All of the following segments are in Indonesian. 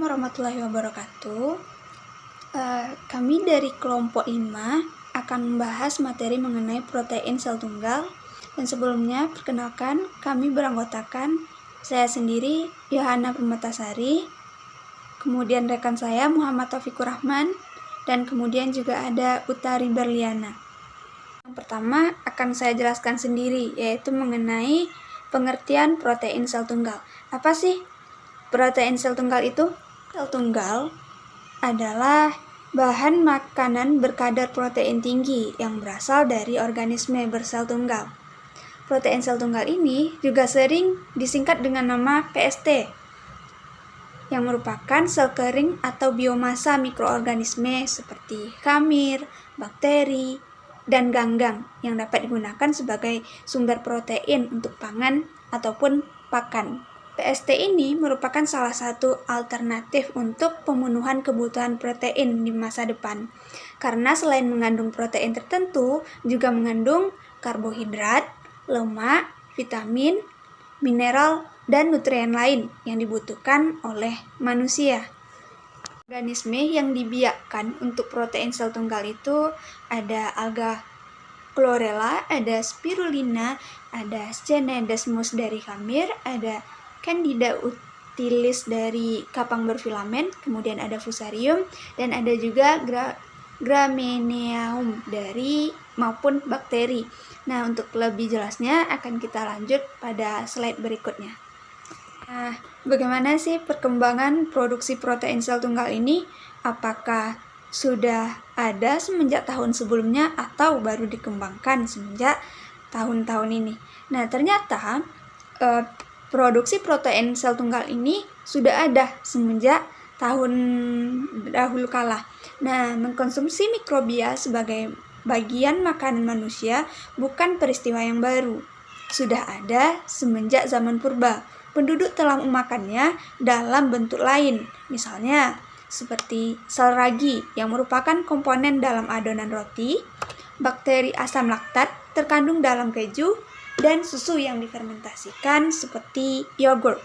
Warahmatullahi Wabarakatuh. Kami dari kelompok 5 akan membahas materi mengenai protein sel tunggal. Dan sebelumnya, perkenalkan, kami beranggotakan saya sendiri, Yohana Permatasari, kemudian rekan saya Muhammad Taufikur Rahman, dan kemudian juga ada Utari Berliana. Yang pertama akan saya jelaskan sendiri, yaitu mengenai pengertian protein sel tunggal. Apa sih protein sel tunggal itu? Sel tunggal adalah bahan makanan berkadar protein tinggi yang berasal dari organisme bersel tunggal. Protein sel tunggal ini juga sering disingkat dengan nama PST, yang merupakan sel kering atau biomasa mikroorganisme seperti khamir, bakteri, dan ganggang yang dapat digunakan sebagai sumber protein untuk pangan ataupun pakan. PST ini merupakan salah satu alternatif untuk pemenuhan kebutuhan protein di masa depan, karena selain mengandung protein tertentu, juga mengandung karbohidrat, lemak, vitamin, mineral, dan nutrien lain yang dibutuhkan oleh manusia. Organisme yang dibiakkan untuk protein sel tunggal itu ada alga chlorella, ada spirulina, ada Ctenidesmus dari khamir, ada Candida utilis dari kapang berfilamen, kemudian ada Fusarium, dan ada juga Gramineaum dari maupun bakteri. Nah, untuk lebih jelasnya akan kita lanjut pada slide berikutnya. Nah, bagaimana sih perkembangan produksi protein sel tunggal ini? Apakah sudah ada semenjak tahun sebelumnya atau baru dikembangkan semenjak tahun-tahun ini? Nah, ternyata produksi protein sel tunggal ini sudah ada semenjak tahun dahulu kala. Nah, mengkonsumsi mikrobia sebagai bagian makanan manusia bukan peristiwa yang baru. Sudah ada semenjak zaman purba. Penduduk telah memakannya dalam bentuk lain, misalnya seperti sel ragi yang merupakan komponen dalam adonan roti, bakteri asam laktat terkandung dalam keju, dan susu yang difermentasikan seperti yogurt.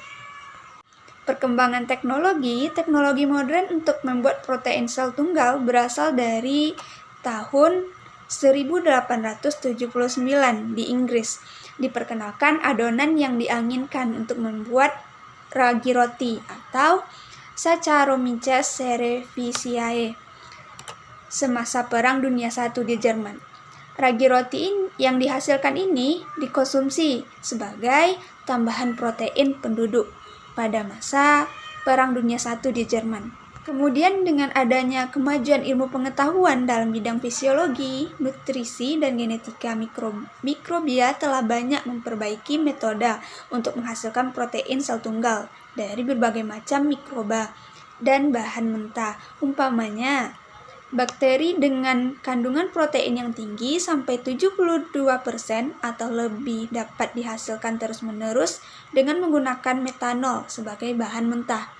Perkembangan teknologi modern untuk membuat protein sel tunggal berasal dari tahun 1879 di Inggris. Diperkenalkan adonan yang dianginkan untuk membuat ragi roti atau Saccharomyces cerevisiae semasa Perang Dunia I di Jerman. Ragi roti yang dihasilkan ini dikonsumsi sebagai tambahan protein penduduk pada masa Perang Dunia I di Jerman. Kemudian dengan adanya kemajuan ilmu pengetahuan dalam bidang fisiologi, nutrisi, dan genetika mikrobia telah banyak memperbaiki metode untuk menghasilkan protein sel tunggal dari berbagai macam mikroba dan bahan mentah. Umpamanya, bakteri dengan kandungan protein yang tinggi sampai 72% atau lebih dapat dihasilkan terus-menerus dengan menggunakan metanol sebagai bahan mentah.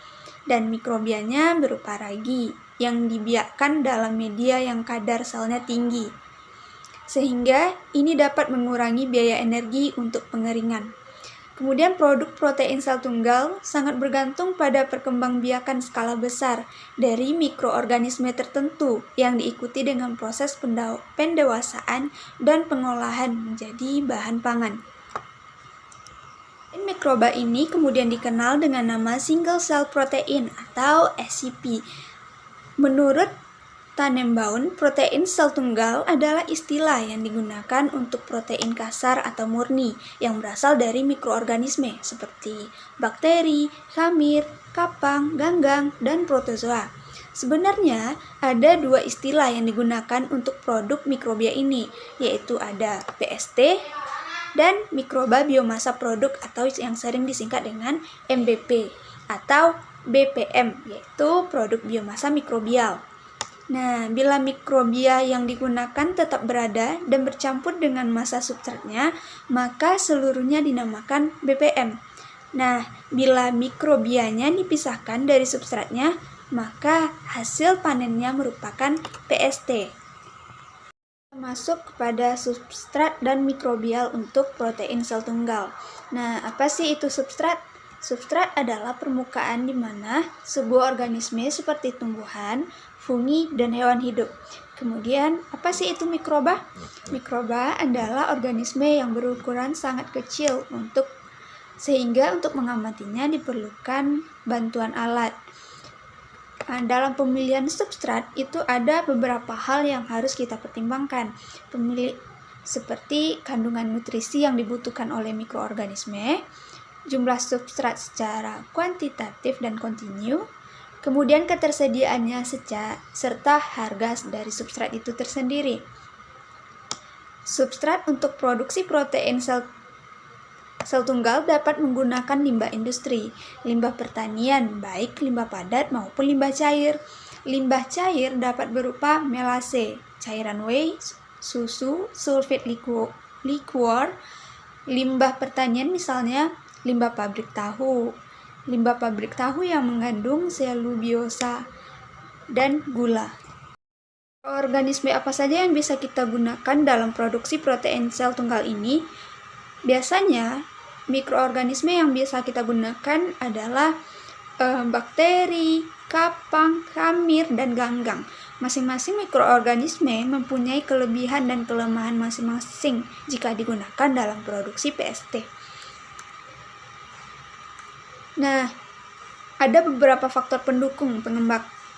Dan mikrobianya berupa ragi yang dibiakkan dalam media yang kadar selnya tinggi. Sehingga ini dapat mengurangi biaya energi untuk pengeringan. Kemudian produk protein sel tunggal sangat bergantung pada perkembangbiakan skala besar dari mikroorganisme tertentu yang diikuti dengan proses pendewasaan dan pengolahan menjadi bahan pangan. Mikroba ini kemudian dikenal dengan nama single cell protein atau SCP. Menurut Tannenbaum, protein sel tunggal adalah istilah yang digunakan untuk protein kasar atau murni yang berasal dari mikroorganisme seperti bakteri, khamir, kapang, ganggang, dan protozoa. Sebenarnya ada dua istilah yang digunakan untuk produk mikrobia ini, yaitu ada PST dan mikroba biomasa produk atau yang sering disingkat dengan MBP atau BPM, yaitu produk biomasa mikrobial. Nah, bila mikrobia yang digunakan tetap berada dan bercampur dengan massa substratnya, maka seluruhnya dinamakan BPM. Nah, bila mikrobianya dipisahkan dari substratnya, maka hasil panennya merupakan PST. Masuk kepada substrat dan mikrobial untuk protein sel tunggal. Nah, apa sih itu substrat? Substrat adalah permukaan di mana sebuah organisme seperti tumbuhan, fungi, dan hewan hidup. Kemudian, apa sih itu mikroba? Mikroba adalah organisme yang berukuran sangat kecil sehingga untuk mengamatinya diperlukan bantuan alat. Dalam pemilihan substrat itu ada beberapa hal yang harus kita pertimbangkan. Seperti kandungan nutrisi yang dibutuhkan oleh mikroorganisme, jumlah substrat secara kuantitatif dan kontinu, kemudian ketersediaannya serta harga dari substrat itu tersendiri. Substrat untuk produksi protein sel tunggal dapat menggunakan limbah industri, limbah pertanian, baik limbah padat maupun limbah cair. Limbah cair dapat berupa melase, cairan whey, susu, sulfit liquor, limbah pertanian misalnya limbah pabrik tahu yang mengandung selubiosa dan gula. Organisme apa saja yang bisa kita gunakan dalam produksi protein sel tunggal ini? Biasanya mikroorganisme yang bisa kita gunakan adalah bakteri, kapang, kamir, dan ganggang. Masing-masing mikroorganisme mempunyai kelebihan dan kelemahan masing-masing jika digunakan dalam produksi PST. Nah, ada beberapa faktor pendukung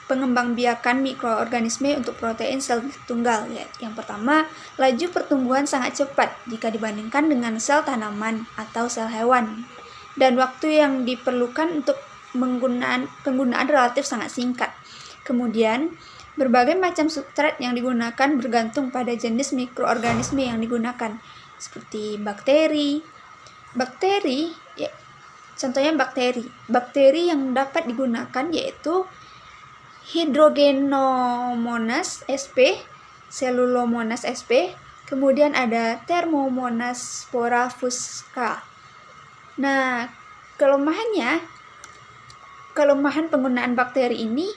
pengembangbiakan mikroorganisme untuk protein sel tunggal. Yang pertama, laju pertumbuhan sangat cepat jika dibandingkan dengan sel tanaman atau sel hewan. Dan waktu yang diperlukan untuk penggunaan relatif sangat singkat. Kemudian, berbagai macam substrat yang digunakan bergantung pada jenis mikroorganisme yang digunakan, seperti bakteri. Contohnya bakteri yang dapat digunakan yaitu Hydrogenomonas sp, Cellulomonas sp, kemudian ada Thermomonas spora fusca. Nah, kelemahan penggunaan bakteri ini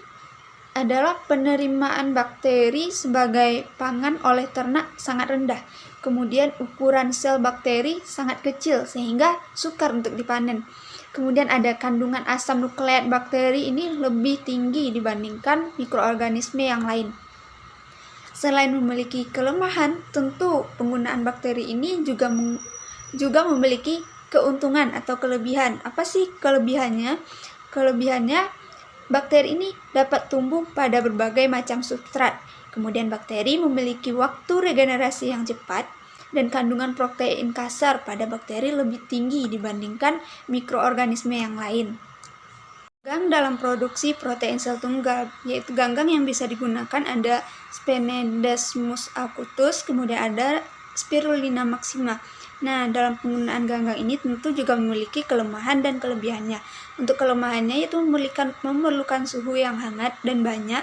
adalah penerimaan bakteri sebagai pangan oleh ternak sangat rendah. Kemudian ukuran sel bakteri sangat kecil sehingga sukar untuk dipanen. Kemudian ada kandungan asam nukleat bakteri ini lebih tinggi dibandingkan mikroorganisme yang lain. Selain memiliki kelemahan, tentu penggunaan bakteri ini juga memiliki keuntungan atau kelebihan. Apa sih kelebihannya? Kelebihannya, bakteri ini dapat tumbuh pada berbagai macam substrat. Kemudian bakteri memiliki waktu regenerasi yang cepat, dan kandungan protein kasar pada bakteri lebih tinggi dibandingkan mikroorganisme yang lain. Ganggang dalam produksi protein sel tunggal, yaitu ganggang yang bisa digunakan ada Sphenodesmus acutus, kemudian ada Spirulina maxima. Nah, dalam penggunaan ganggang ini tentu juga memiliki kelemahan dan kelebihannya. Untuk kelemahannya itu memerlukan suhu yang hangat dan banyak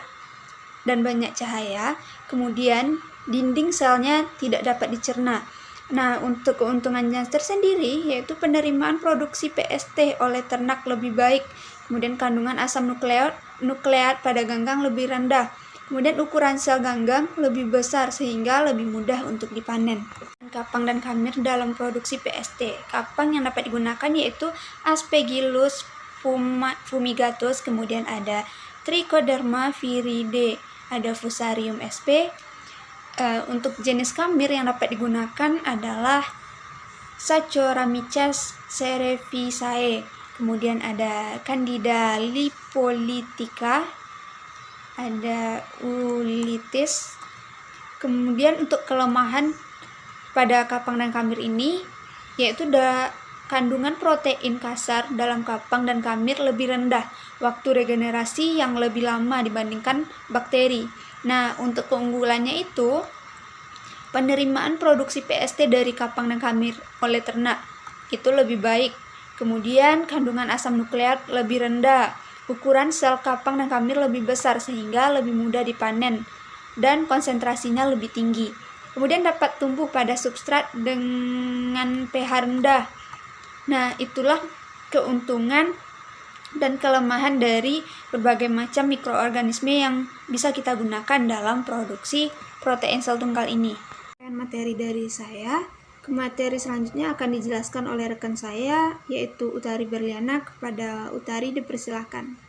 cahaya, kemudian dinding selnya tidak dapat dicerna. Nah, untuk keuntungannya tersendiri yaitu penerimaan produksi PST oleh ternak lebih baik, kemudian kandungan asam nukleat pada ganggang lebih rendah, kemudian ukuran sel ganggang lebih besar sehingga lebih mudah untuk dipanen. Kapang dan kamir dalam produksi PST. Kapang yang dapat digunakan yaitu Aspergillus fumigatus, kemudian ada Trichoderma viride, ada Fusarium sp. Untuk jenis kamir yang dapat digunakan adalah Saccharomyces cerevisiae, kemudian ada Candida lipolytica, ada Ulitis. Kemudian untuk kelemahan pada kapang dan kamir ini yaitu kandungan protein kasar dalam kapang dan kamir lebih rendah, waktu regenerasi yang lebih lama dibandingkan bakteri. Nah, untuk keunggulannya itu penerimaan produksi PST dari kapang dan kamir oleh ternak itu lebih baik. Kemudian kandungan asam nukleat lebih rendah, ukuran sel kapang dan kamir lebih besar sehingga lebih mudah dipanen dan konsentrasinya lebih tinggi. Kemudian dapat tumbuh pada substrat dengan pH rendah. Nah, itulah keuntungan dan kelemahan dari berbagai macam mikroorganisme yang bisa kita gunakan dalam produksi protein sel tunggal ini. Materi dari saya, Materi selanjutnya akan dijelaskan oleh rekan saya, yaitu Utari Berliana. Kepada Utari dipersilahkan.